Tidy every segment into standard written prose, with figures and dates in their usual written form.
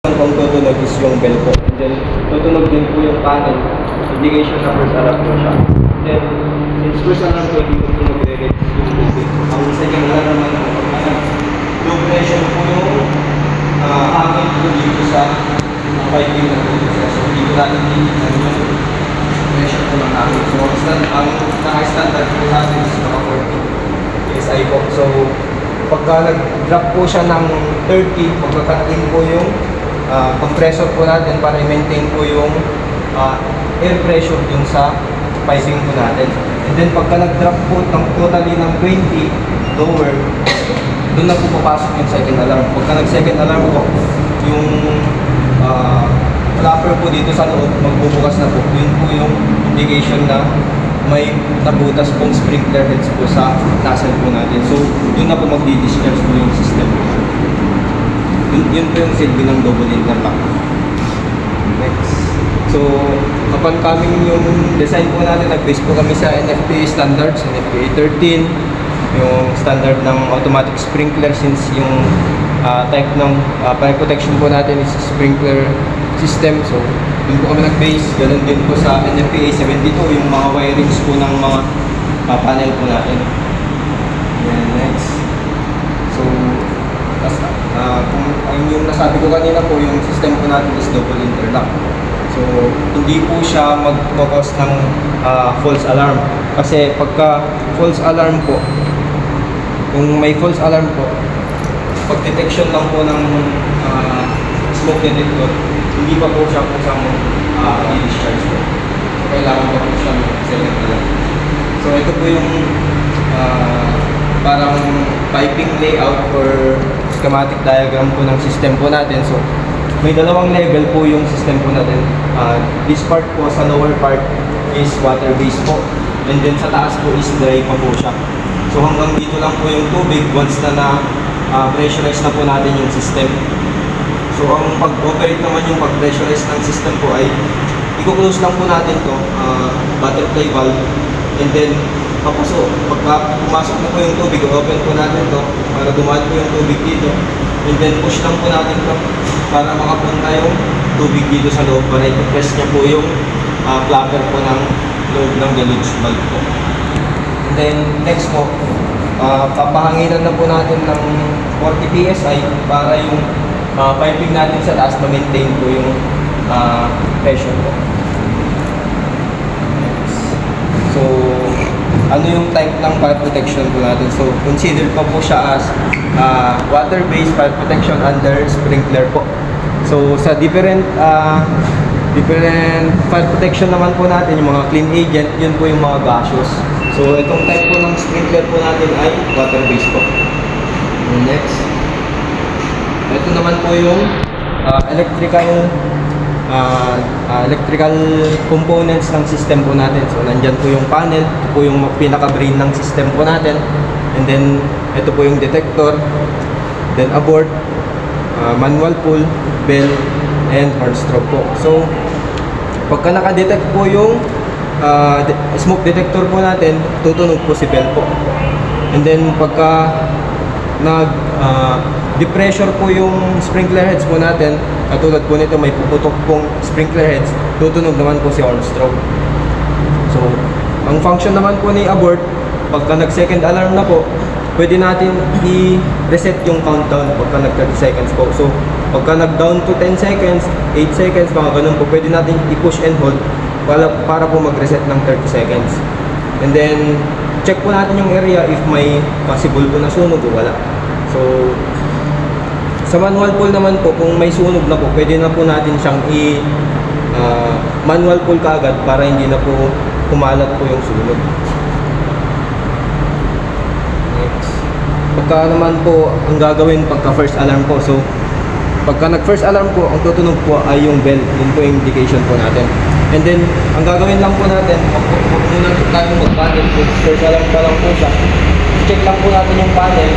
Kung tutunog is yung bell po. And then, tutunog din po yung panel. Indication na first alarm po siya. Then, since first alarm po, hindi po magre-register yung tubig. Ang second alarm naman po, low pressure po yung hangin po dito sa piping na po dito. So, dito natin titignan yung pressure po ng hangin. So, ang naka-standard po sa atin is naka 40 PSI po. So, pagka nag-drop po siya ng 30, pagkakatin po yung compressor po natin para i-maintain po yung air pressure dun sa piping po natin. And then pagka nag-drop po ng totally ng 20 lower, dun na po papasok yung second alarm. Pagka nag-second alarm po, yung flapper po dito sa loob, magbubukas na po. Yun po yung indication na may nabutas pong sprinkler heads po sa nozzle po natin. So, dun na po magdi-discharge po yung system. Yun po yung silbi ng double interlock. Next. So, kapag coming yung design po natin, nag-base po kami sa NFPA standards, NFPA 13, yung standard ng automatic sprinkler since yung type ng fire protection po natin is sprinkler system. So, dun po kami nag-base. Ganun din po sa NFPA 72, yung mga wirings po ng mga panel po natin. And next. So, kung yung nasabi ko kanina po, yung system po natin is double interlock. So, hindi po siya mag-cause ng false alarm. Kasi pagka false alarm po, kung may false alarm po, pag detection lang po ng smoke detector, hindi pa po siya po sa i-discharge po. So, kailangan pa po siya second alarm. So, ito po yung parang piping layout or schematic diagram po ng system po natin. So, may dalawang level po yung system po natin. This part po, sa lower part is water-based po. And then sa taas po is dry pa po siya. So, hanggang dito lang po yung tubig once na pressurize na po natin yung system. So, ang pag-operate naman yung pag-pressurize ng system po ay i-close lang po natin to, butterfly valve. And then, papasok. Pagka pumasok na po yung tubig, open po natin to para dumaan po yung tubig dito. And then push lang po natin to para makapunta yung tubig dito sa loob para i-press niya po yung flapper po ng loob ng deluge valve po. And then next po, papahanginan na po natin ng 40 PSI para yung piping natin sa taas ma-maintain po yung pressure po. So, ano yung type ng fire protection po natin? So, consider pa po siya as water-based fire protection under sprinkler po. So, sa different fire protection naman po natin, yung mga clean agent, yun po yung mga gaseous. So, itong type po ng sprinkler po natin ay water-based po. Next. Ito naman po yung electrical components ng system po natin. So, nandyan po yung panel, ito po yung pinaka-brain ng system po natin. And then, ito po yung detector, then abort, manual pull, bell, and horn stroke po. So, pagka naka-detect po yung smoke detector po natin, tutunog po si bell po. And then, pagka depressure po yung sprinkler heads po natin, katulad po nito may puputok pong sprinkler heads, tutunog naman po si horn stroke. So, ang function naman po ni abort, pagka nag-second alarm na po, pwede natin i-reset yung countdown pagka nag-30 seconds po. So, pagka nag-down to 10 seconds, 8 seconds, mga ganun po, pwede natin i-push and hold para po mag-reset ng 30 seconds. And then, check po natin yung area if may possible po na sunog o wala. So, sa manual pull naman po, kung may sunog na po, pwede na po natin siyang manual pull kaagad para hindi na po kumalat po yung sunog. Next. Pagka naman po, ang gagawin pagka first alarm po, so pagka nag first alarm po, ang tutunog po ay yung bell, yun po yung indication po natin. And then, ang gagawin lang po natin, huwag muna tayo mag-panel, first alarm pa lang po siya. Check lang po natin yung panel,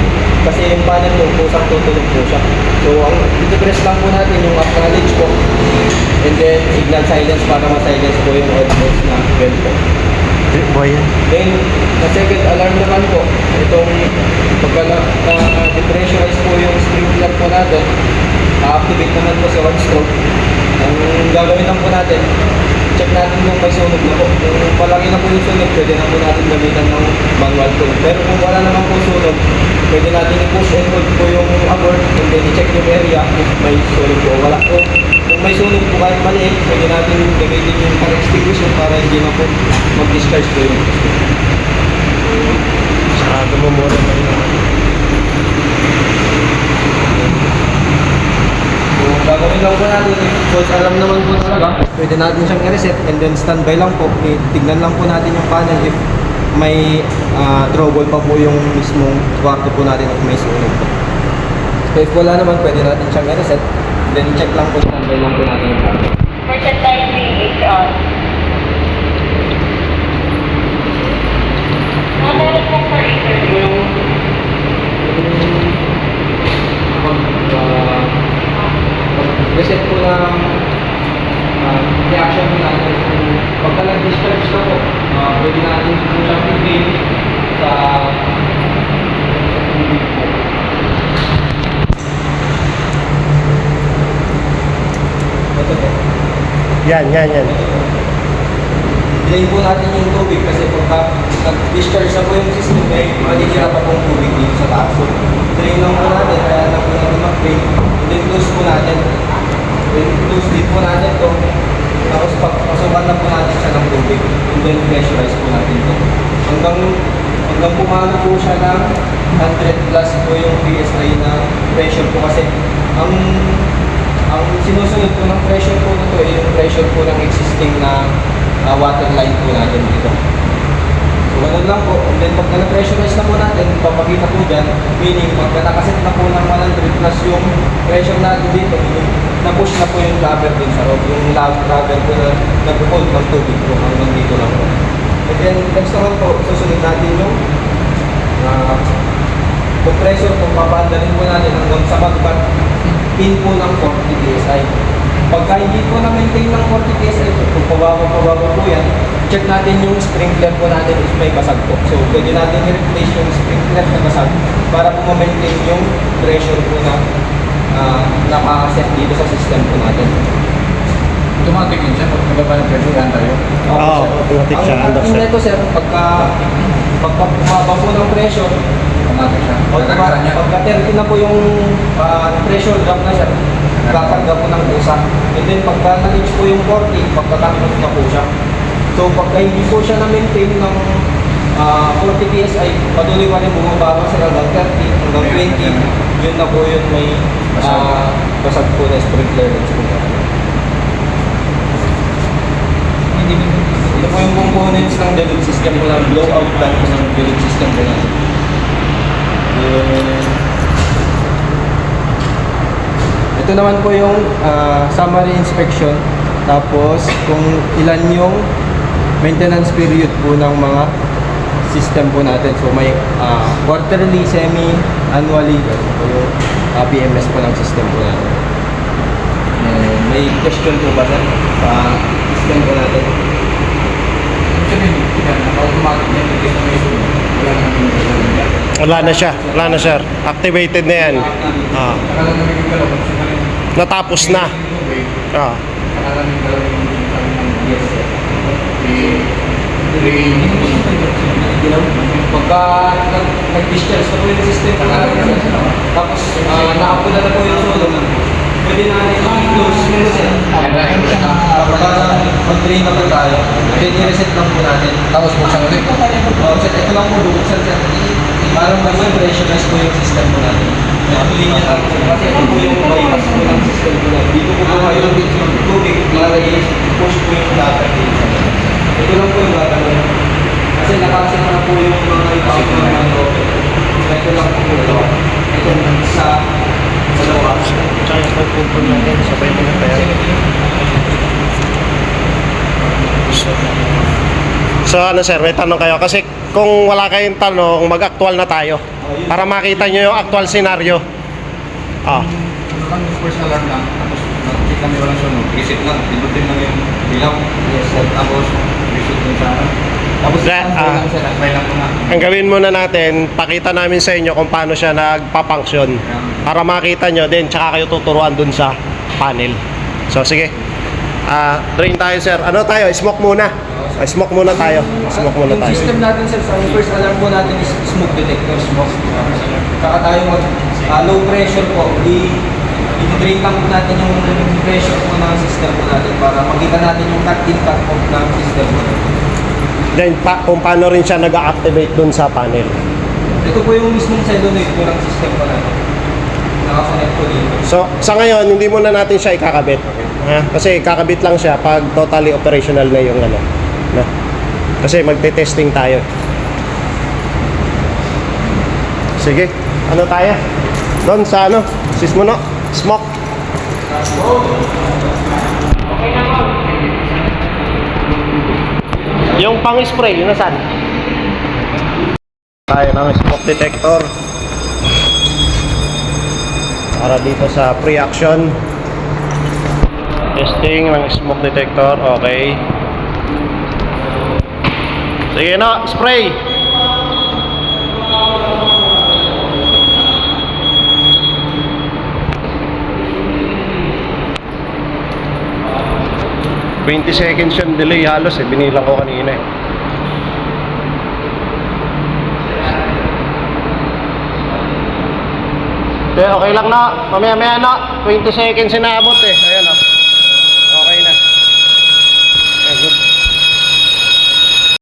kasi yung panel po, kusang tutunog po siya. So, ang ito-press lang po natin yung acknowledge po, and then signal silence para ma-silence po yung odd noise na bell po. Then, sa second alarm naman po, itong pagka na-depressurize po yung sprinkler po natin, activate naman po si one stroke. Ang gagawin lang po natin, check natin kung may sunog na po. Kung palagi na po yung sunog, pwede na po natin gamitan ng manual tool. Pero kung wala naman po sunog, pwede natin i-push and hold po yung abort and then i-check yung area if may sunog po. Wala po. Kung may sunog po kahit maliit, pwede natin gamitin yung fire extinguisher para hindi na po mag-discharge po yung Sarado mo muna na yun. So, gagawin lang po natin, because alam naman po talaga, pwede natin siyang i-reset and then standby lang po. Tignan lang po natin yung panel if may trouble pa po yung mismong kwarto po natin at may sunog po. So if wala naman, pwede natin siyang i-reset, then check lang po, standby lang po natin yung panel. For the time being, it's on. Madalas po for interview. Reset po ng reaction po natin. Pagka nag-discharge na po, pwede natin po siyang i-drain sa tubig po. Ito po. Yan. Drain po natin yung tubig kasi pagka nag-discharge na po yung system, may matitira pa pong tubig dito sa taas. So, drain lang po natin, kaya lang po natin mag-drain. And then close po natin. Then close din po natin ito. Tapos pasukan na po natin siya ng tubig. And then pressurize po natin ito. Hanggang pumalo po siya ng 100 plus po yung PSI na pressure po kasi ang sinusunod po ng pressure po nito ay yung pressure po ng existing na water line po natin dito. So ganun lang po. And then pag na-pressurize na po natin, papakita po dyan, meaning pag nakaset na po ng 100 plus yung pressure natin dito, meaning na-push na po yung rubber din sa loob. Yung rubber po na nag-hold ng tubig po hanggang dito lang po. And then next naman po, susunod natin yung compressor kung papaandalin po natin hanggang sa magbat pin po ng 40 PSI. Pagka hindi po na-maintain ng 40 PSI, kung pababa po yan, check natin yung sprinkler po natin if may basag po. So, pwede natin i-replace yung sprinkler na basag para po ma-maintain yung pressure po na nakaset dito sa system po natin. Automatic yun siya, pag nababa ng pressure, yan tayo. Oo, automatic siya, Ang under ating set. nito sir, pagka bumaba po ng pressure, Automatic siya. automatic, pagka 30 na po yung pressure drop na siya, kakarga po ng pusa. And then pagka na-reach po yung 40, pagka-cut off na po siya. So pagka hindi po siya na-maintain ng 40 PSI, patuloy pa rin bumababa sila hanggang 30, hanggang 20, yun na po yun may basag po na sprinkler lines po. Ito po yung components ng Deluxe system po ng blowout plan po ng Deluxe system po natin. Ito naman po yung summary inspection. Tapos kung ilan yung maintenance period po ng mga system po natin. So may quarterly, semi-annually po yung PMS po ng system po natin. May question po ba sir sa system po natin? Sabihin, yan, naka-automatic yan, hindi na may sunog. Wala nang yan. Wala na sir. Activated na yan. Saka lang namin yung galaw, kasi namin Natapos na. Ah. saka lang yung galaw yung sabi ng Yes sir. Pagka nag-discharge na po yung system po natin, tapos nakapunta na po yung sunog, pwede na i-close yung sir. Pagka mag-drain na po tayo, then i-reset lang po natin. Tapos buksan ulit. Sir, ito lang po buksan sir. Parang mag-pressurize po yung system po natin. Linya lang po. Kasi ito po yung bypass po ng system po natin. Dito po po kayo yung tubig para i-push po yung dapat dito. Ito lang po yung gagawin. Kasi nakasit na po yung mga ibang mga open. Ito lang po ito. Ito sa dalawa. Kaya pagpupun natin. Sabay mo na tayo. So ano sir, may tanong kayo. Kasi kung wala kayong tanong, mag-actual na tayo. Para makita nyo yung actual scenario. Ah. Ang first alarm lang, tapos nakikita may walang sunog, reset lang, dibutin lang yung bilaw. Yes sir. Tapos, reset yung sa akin. Tapos Ah. lang sir. May lang po na. Ang gawin muna natin, pakita namin sa inyo kung paano siya nagpa-function. Para makita nyo din, tsaka kayo tuturuan dun sa panel. So sige. Drain tayo sir. Ano tayo? Smoke muna. Smoke muna tayo. Smoke muna Yung tayo. system natin sir, sa first alarm po natin is smoke detector. Saka tayo mag low pressure po. I-drain lang po natin yung pressure po ng system po natin para makita natin yung cut-in cut-off ng system po natin. Then kung paano rin siya nag-activate dun sa panel. Ito po yung mismong solenoid po ng system po natin. Nakakonect po dito. So sa ngayon, hindi muna natin siya ikakabit. Kasi kakabit lang siya pag totally operational na yung ano. Na. Kasi magte-testing tayo. Sige, ano tayo? Doon sa ano? Sismo no? Smoke. Yung pang-spray, yun nasan? Tayo ng smoke detector. Para dito sa pre-action. Testing ng smoke detector, okay. Sige na, spray. ...20 seconds yung delay halos binilang ko kanina Okay lang na, mamaya-maya na, 20 seconds inaabot